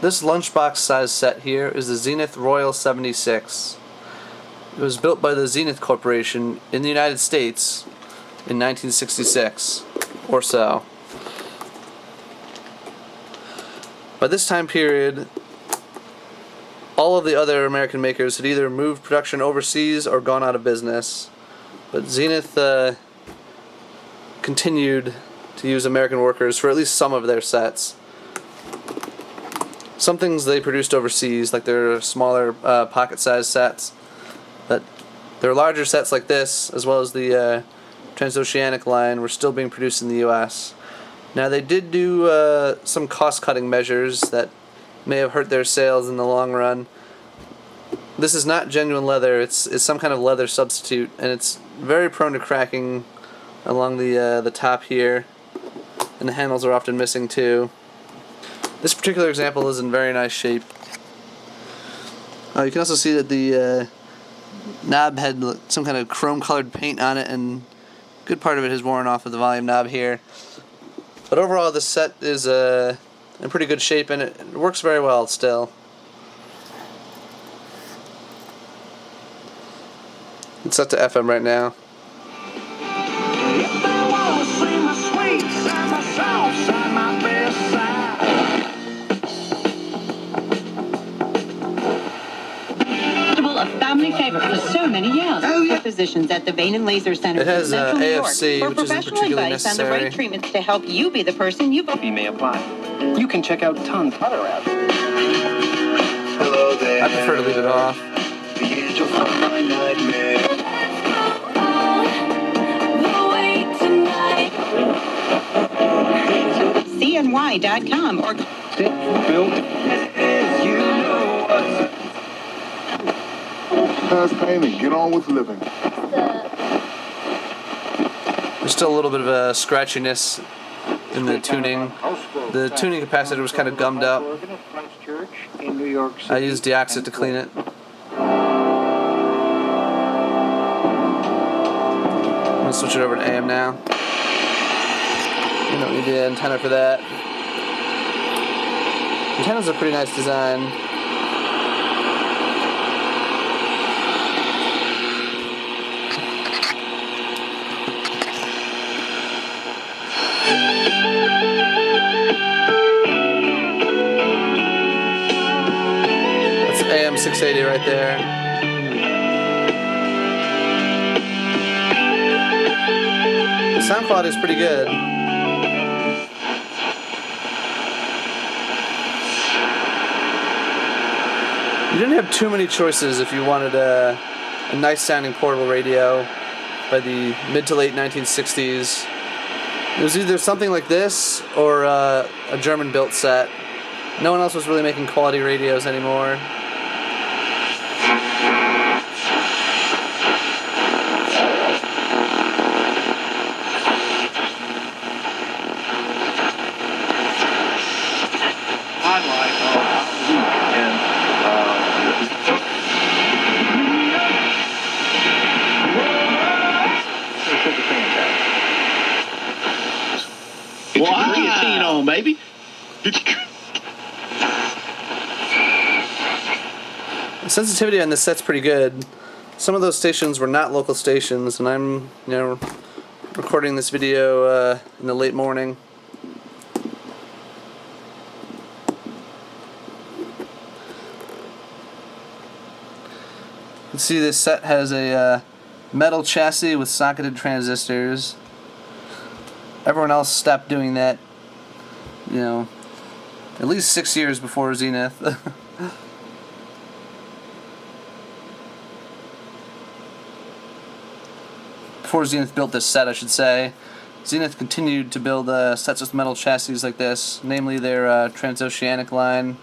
This lunchbox size set here is the Zenith Royal 76. It was built by the Zenith Corporation in the United States in 1966 or so. By this time period, all of the other American makers had either moved production overseas or gone out of business. But Zenith continued to use American workers for at least some of their sets. Some things they produced overseas, like their smaller pocket-sized sets, but their larger sets like this, as well as the transoceanic line, were still being produced in the U.S. Now they did do some cost-cutting measures that may have hurt their sales in the long run. This is not genuine leather, it's some kind of leather substitute, and it's very prone to cracking along the top here, and the handles are often missing too. This particular example is in very nice shape. You can also see that the knob had some kind of chrome colored paint on it, and a good part of it has worn off of the volume knob here. But overall this set is in pretty good shape, and it works very well still. It's set to FM right now. A family favorite for so many years. Oh, yeah. Physicians at the Vein and Laser Center in Central New York for professional advice on the right treatments to help you be the person you may apply. You can check out tons of other apps. Hello there. I prefer to leave it off. CNY.com or Past painting, get on with living. There's still a little bit of a scratchiness in the tuning. The tuning capacitor was kind of gummed up. I used deoxit to clean it. I'm going to switch it over to AM now. You don't need the antenna for that. The antenna's a pretty nice design. That's AM 680 right there. The sound quality is pretty good. You didn't have too many choices if you wanted a nice sounding portable radio by the mid to late 1960s. It was either something like this or a German built set. No one else was really making quality radios anymore. Creatine on, baby. The sensitivity on this set's pretty good. Some of those stations were not local stations, and I'm, recording this video in the late morning. You can see this set has a metal chassis with socketed transistors. Everyone else stopped doing that, at least 6 years before Zenith. Before Zenith built this set, I should say. Zenith continued to build sets with metal chassis like this, namely their transoceanic line.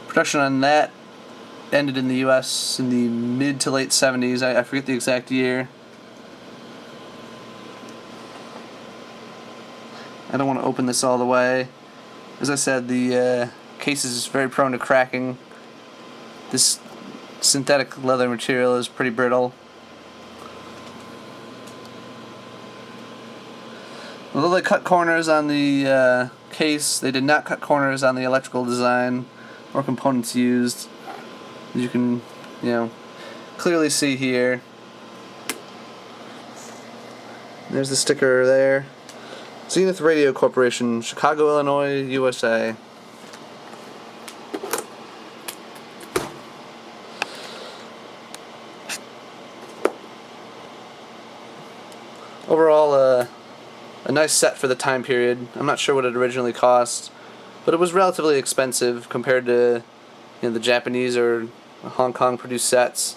Production on that ended in the US in the mid to late 70s. I forget the exact year. I don't want to open this all the way. As I said, the case is very prone to cracking. This synthetic leather material is pretty brittle. Although they cut corners on the case, they did not cut corners on the electrical design or components used. As you can, clearly see here. There's the sticker there. Zenith Radio Corporation, Chicago, Illinois, USA. Overall, a nice set for the time period. I'm not sure what it originally cost, but it was relatively expensive compared to the Japanese or Hong Kong produced sets.